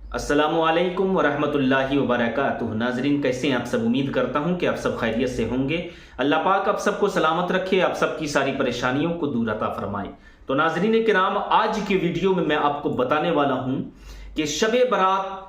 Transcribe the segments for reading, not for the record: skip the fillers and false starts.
अस्सलामु अलैकुम वरहमतुल्लाहि वबरकातुहू। नाजरीन, कैसे हैं आप सब? उम्मीद करता हूं कि आप सब खैरियत से होंगे। अल्लाह पाक आप सबको सलामत रखे, आप सबकी सारी परेशानियों को दूर अता फरमाए। तो नाजरीन किराम, आज की वीडियो में मैं आपको बताने वाला हूं कि शबे बारात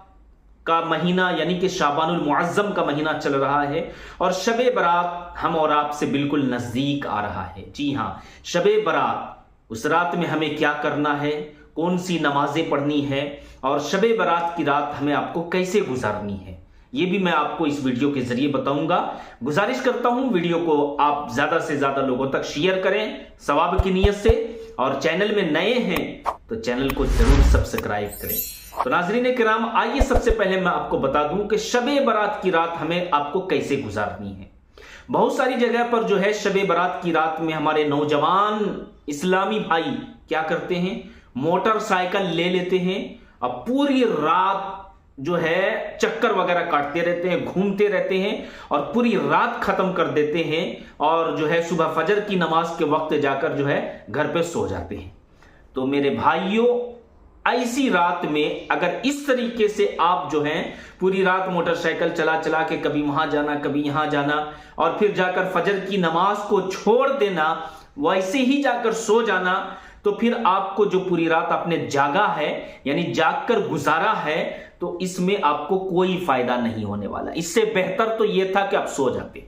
का महीना यानी कि शाबानुल मुअज्जम का महीना चल रहा है और शबे बारात हम और आपसे बिल्कुल नजदीक आ रहा है। जी हाँ, शबे बारात, उस रात में हमें क्या करना है, कौन सी नमाजें पढ़नी है और शबे बारात की रात हमें आपको कैसे गुजारनी है, ये भी मैं आपको इस वीडियो के जरिए बताऊंगा। गुजारिश करता हूं वीडियो को आप ज्यादा से ज्यादा लोगों तक शेयर करें सवाब की नीयत से, और चैनल में नए हैं तो चैनल को जरूर सब्सक्राइब करें। तो नाजरीन किराम, आइए सबसे पहले मैं आपको बता दूं कि शबे बारात की रात हमें आपको कैसे गुजारनी है। बहुत सारी जगह पर जो है शबे बारात की रात में हमारे नौजवान इस्लामी भाई क्या करते हैं, मोटरसाइकिल ले लेते हैं और पूरी रात जो है चक्कर वगैरह काटते रहते हैं, घूमते रहते हैं और पूरी रात खत्म कर देते हैं और जो है सुबह फजर की नमाज के वक्त जाकर जो है घर पे सो जाते हैं। तो मेरे भाइयों, ऐसी रात में अगर इस तरीके से आप जो है पूरी रात मोटरसाइकिल चला चला के कभी वहां जाना कभी यहां जाना और फिर जाकर फजर की नमाज को छोड़ देना, वैसे ही जाकर सो जाना, तो फिर आपको जो पूरी रात आपने जागा है यानी जाग कर गुजारा है, तो इसमें आपको कोई फायदा नहीं होने वाला। इससे बेहतर तो यह था कि आप सो जाते,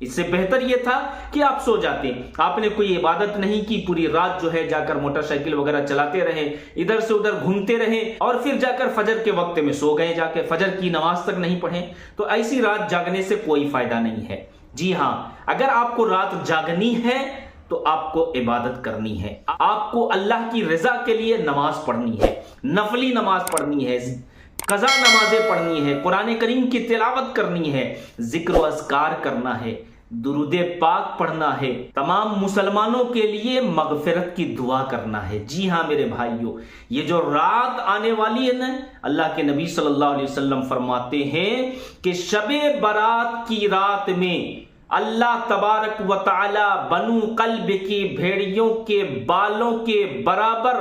इससे बेहतर यह था कि आप सो जाते। आपने कोई इबादत नहीं की, पूरी रात जो है जाकर मोटरसाइकिल वगैरह चलाते रहे, इधर से उधर घूमते रहे और फिर जाकर फजर के वक्त में सो गए, जाके फजर की नमाज तक नहीं पढ़े, तो ऐसी रात जागने से कोई फायदा नहीं है। जी हां, अगर आपको रात जागनी है तो आपको इबादत करनी है, आपको अल्लाह की रजा के लिए नमाज पढ़नी है, नफली नमाज पढ़नी है, कज़ा नमाजें पढ़नी है, कुरान करीम की तिलावत करनी है, जिक्र अस्कार करना है, दुरूदे पाक पढ़ना है, तमाम मुसलमानों के लिए मगफिरत की दुआ करना है। जी हाँ मेरे भाइयों, ये जो रात आने वाली है ना, अल्लाह के नबी सल्लल्लाहु अलैहि वसल्लम फरमाते हैं कि शबे बारात की रात में अल्लाह तबारक व तआला बनु कल्ब की भेड़ियों के बालों के बराबर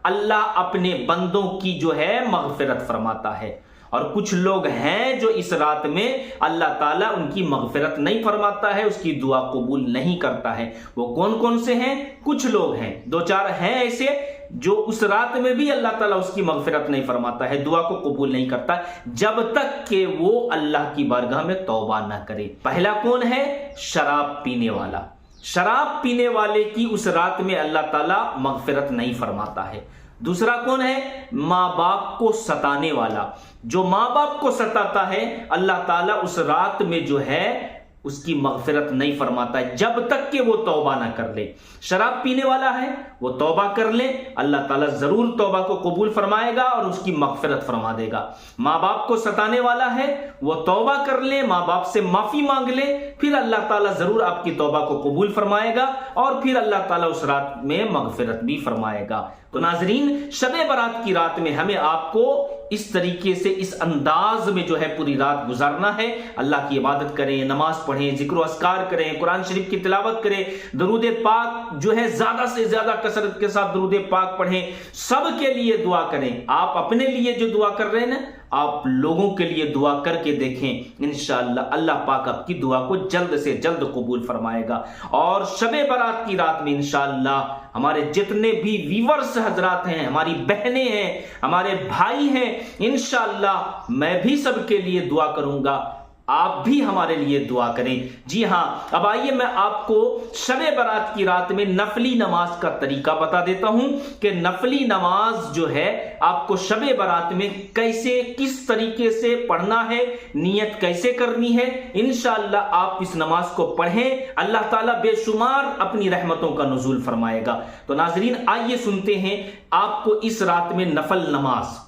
अल्लाह अपने बंदों की जो है मगफिरत फरमाता है। और कुछ लोग हैं जो इस रात में अल्लाह ताला उनकी मगफिरत नहीं फरमाता है, उसकी दुआ कबूल नहीं करता है। वो कौन कौन से हैं? कुछ लोग हैं, दो चार हैं ऐसे जो उस रात में भी अल्लाह ताला उसकी मगफिरत नहीं फरमाता है, दुआ को कबूल नहीं करता जब तक कि वो अल्लाह की बारगाह में तौबा ना करे। पहला कौन है? शराब पीने वाला। शराब पीने वाले की उस रात में अल्लाह ताला मगफिरत नहीं फरमाता है। दूसरा कौन है? माँ बाप को सताने वाला। जो माँ बाप को सताता है अल्लाह ताला उस रात में जो है उसकी मगफिरत नहीं फरमाता है जब तक कि वो तौबा ना कर ले। शराब पीने वाला है, वो तौबा कर ले, अल्लाह ताला जरूर तौबा को कबूल फरमाएगा और उसकी मगफिरत फरमा देगा। माँ बाप को सताने वाला है, वो तौबा कर ले, माँ बाप से माफी मांग ले, फिर अल्लाह ताला जरूर आपकी तौबा को कबूल फरमाएगा और फिर अल्लाह ताला उस रात में मगफिरत भी फरमाएगा। तो नाजरीन, शबे बारात की रात में हमें आपको इस तरीके से, इस अंदाज में जो है पूरी रात गुजारना है। अल्लाह की इबादत करें, नमाज पढ़ें, जिक्र अस्कार करें, कुरान शरीफ की तिलावत करें, दरूद पाक जो है ज्यादा से ज्यादा कसरत के साथ दरूद पाक पढ़ें, सबके लिए दुआ करें। आप अपने लिए जो दुआ कर रहे हैं ना, आप लोगों के लिए दुआ करके देखें, इंशाअल्लाह अल्लाह पाक आपकी दुआ को जल्द से जल्द कबूल फरमाएगा। और शबे बारात की रात में इंशाअल्लाह हमारे जितने भी व्यूअर्स हजरात हैं, हमारी बहनें हैं, हमारे भाई हैं, इंशाअल्लाह मैं भी सबके लिए दुआ करूंगा, आप भी हमारे लिए दुआ करें। जी हां, अब आइए मैं आपको शबे बारात की रात में नफली नमाज का तरीका बता देता हूं कि नफली नमाज जो है आपको शबे बारात में कैसे, किस तरीके से पढ़ना है, नियत कैसे करनी है। इंशाअल्लाह आप इस नमाज को पढ़ें, अल्लाह ताला बेशुमार अपनी रहमतों का नुज़ूल फरमाएगा। तो नाजरीन, आइए सुनते हैं आपको इस रात में नफल नमाज,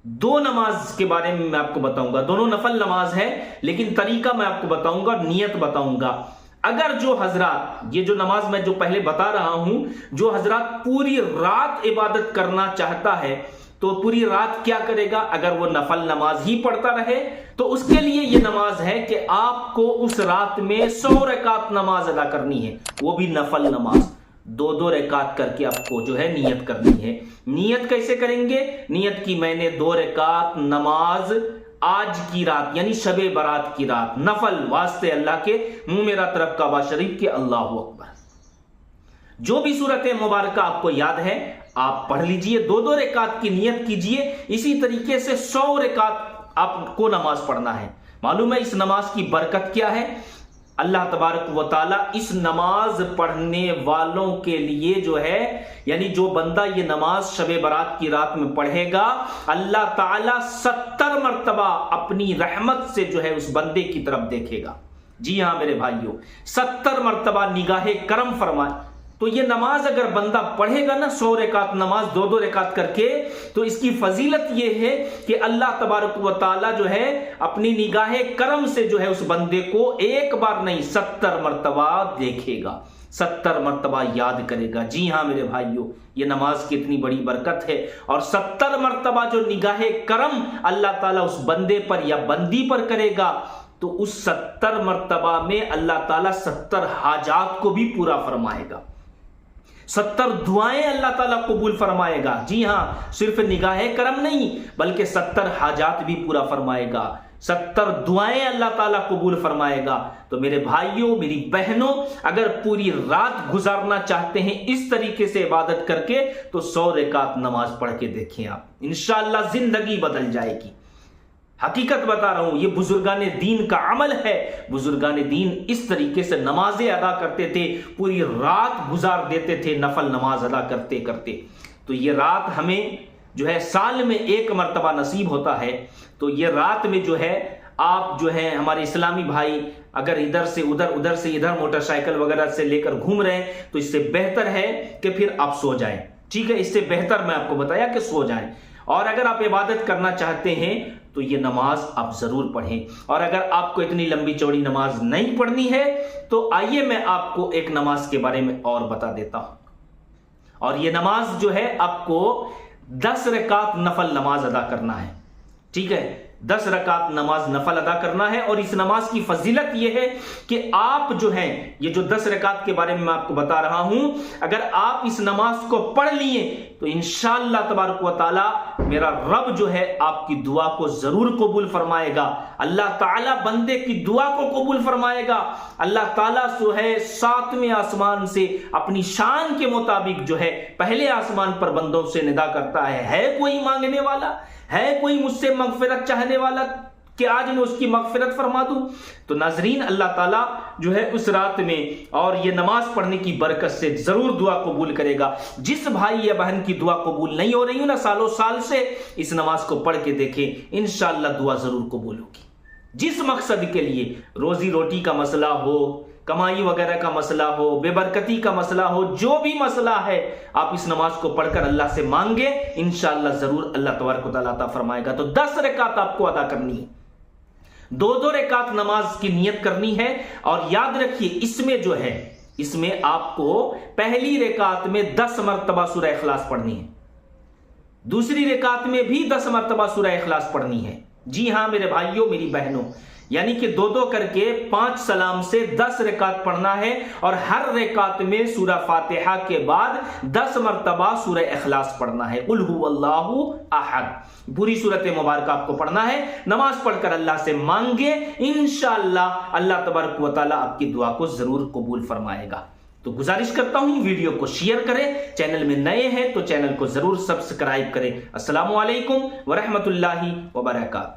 दो नमाज के बारे में मैं आपको बताऊंगा। दोनों नफल नमाज है, लेकिन तरीका मैं आपको बताऊंगा, नियत बताऊंगा। अगर जो हजरात, ये जो नमाज मैं जो पहले बता रहा हूं, जो हजरात पूरी रात इबादत करना चाहता है तो पूरी रात क्या करेगा? अगर वो नफल नमाज ही पढ़ता रहे तो उसके लिए ये नमाज है कि आपको उस रात में 100 रकात नमाज अदा करनी है, वो भी नफल नमाज। दो रकात करके आपको जो है नियत करनी है। नियत कैसे करेंगे? नियत की मैंने 2 रकात नमाज आज की रात यानी शबे बारात की रात नफल वास्ते अल्लाह के, मुंह मेरा तरफ काबा शरीफ के, अल्लाह अकबर। जो भी सूरत मुबारक आपको याद है आप पढ़ लीजिए, 2 रकात की नियत कीजिए। इसी तरीके से 100 रकात आपको नमाज पढ़ना है। मालूम है इस नमाज की बरकत क्या है? अल्लाह तबारक व ताला इस नमाज पढ़ने वालों के लिए जो है, यानी जो बंदा ये नमाज शबे बारात की रात में पढ़ेगा, अल्लाह ताला 70 मरतबा अपनी रहमत से जो है उस बंदे की तरफ देखेगा। जी हां मेरे भाइयों, 70 मरतबा निगाहे करम फरमाए। तो ये नमाज अगर बंदा पढ़ेगा ना, 100 रकात नमाज 2 रकात करके, तो इसकी फजीलत ये है कि अल्लाह तबारक व ताला जो है अपनी निगाहे करम से जो है उस बंदे को एक बार नहीं 70 मरतबा देखेगा, 70 मरतबा याद करेगा। जी हां मेरे भाइयों, ये नमाज की इतनी बड़ी बरकत है। और 70 मरतबा जो निगाहे करम अल्लाह ताला उस बंदे पर या बंदी पर करेगा, तो उस 70 मरतबा में अल्लाह ताला 70 हाजात को भी पूरा फरमाएगा, 70 दुआएं अल्लाह ताला कबूल फरमाएगा। जी हां, सिर्फ निगाहे करम नहीं बल्कि 70 हाजात भी पूरा फरमाएगा, 70 दुआएं अल्लाह ताला कबूल फरमाएगा। तो मेरे भाइयों मेरी बहनों, अगर पूरी रात गुजारना चाहते हैं इस तरीके से इबादत करके, तो 100 रकात नमाज पढ़ के देखें आप, इंशाअल्लाह जिंदगी बदल जाएगी। हकीकत बता रहा हूं, ये बुजुर्गान दीन का अमल है। बुजुर्गान दीन इस तरीके से नमाजें अदा करते थे, पूरी रात गुजार देते थे नफल नमाज अदा करते करते। तो ये रात हमें जो है साल में 1 मरतबा नसीब होता है। तो ये रात में जो है आप जो है हमारे इस्लामी भाई अगर इधर से उधर, उधर से इधर मोटरसाइकिल वगैरह से लेकर घूम रहे हैं, तो इससे बेहतर है कि फिर आप सो जाएं। ठीक है, इससे बेहतर मैं आपको बताया कि सो जाएं। और अगर आप इबादत करना चाहते हैं तो ये नमाज आप जरूर पढ़ें। और अगर आपको इतनी लंबी चौड़ी नमाज नहीं पढ़नी है तो आइए मैं आपको एक नमाज के बारे में और बता देता हूं। और ये नमाज जो है आपको 10 रकात नफल नमाज अदा करना है। ठीक है, 10 रकात नमाज नफल अदा करना है। और इस नमाज की फजीलत यह है कि आप जो है ये जो 10 रकात के बारे में मैं आपको बता रहा हूं, अगर आप इस नमाज को पढ़ लिए तो इंशाअल्लाह तबारक व ताला मेरा रब जो है आपकी दुआ को जरूर कबूल फरमाएगा। अल्लाह ताला बंदे की दुआ को कबूल फरमाएगा। अल्लाह ताला जो है 7वें आसमान से अपनी शान के मुताबिक जो है पहले आसमान पर बंदों से निदा करता है कोई मांगने वाला, है कोई मुझसे मगफिरत चाहने वाला कि आज मैं उसकी मगफिरत फरमा दूं। तो नाजरीन, अल्लाह ताला जो है उस रात में और ये नमाज पढ़ने की बरकत से जरूर दुआ कबूल करेगा। जिस भाई या बहन की दुआ कबूल नहीं हो रही हो ना सालों साल से, इस नमाज को पढ़ के देखें, इंशाअल्लाह दुआ जरूर कबूल होगी। जिस मकसद के लिए, रोजी रोटी का मसला हो, कमाई वगैरह का मसला हो, बेबरकती का मसला हो, जो भी मसला है आप इस नमाज को पढ़कर अल्लाह से मांगे, इंशाअल्लाह जरूर अल्लाह तबारक व तआला अता फरमाएगा। तो 10 रकात आपको अदा करनी है, 2 रकात नमाज की नियत करनी है। और याद रखिए इसमें जो है, इसमें आपको पहली रकात में 10 मरतबा सूरह इखलास पढ़नी है, दूसरी रकात में भी 10 मरतबा सूरह इखलास पढ़नी है। जी हां मेरे भाइयों मेरी बहनों, यानी कि 2-2 करके 5 सलाम से 10 रकात पढ़ना है। और हर रकात में सूरह फातिहा के बाद 10 मरतबा सूरह इखलास पढ़ना है, कुल हुवल्लाहु अहद। पूरी सूरत मुबारक आपको पढ़ना है। नमाज पढ़कर अल्लाह से मांगे, इंशाअल्लाह अल्लाह तबारक व तआला आपकी दुआ को जरूर कबूल फरमाएगा। तो गुजारिश करता हूं वीडियो को शेयर करें, चैनल में नए हैं तो चैनल को जरूर सब्सक्राइब करें। अस्सलामु अलैकुम व रहमतुल्लाहि व बरकातहू।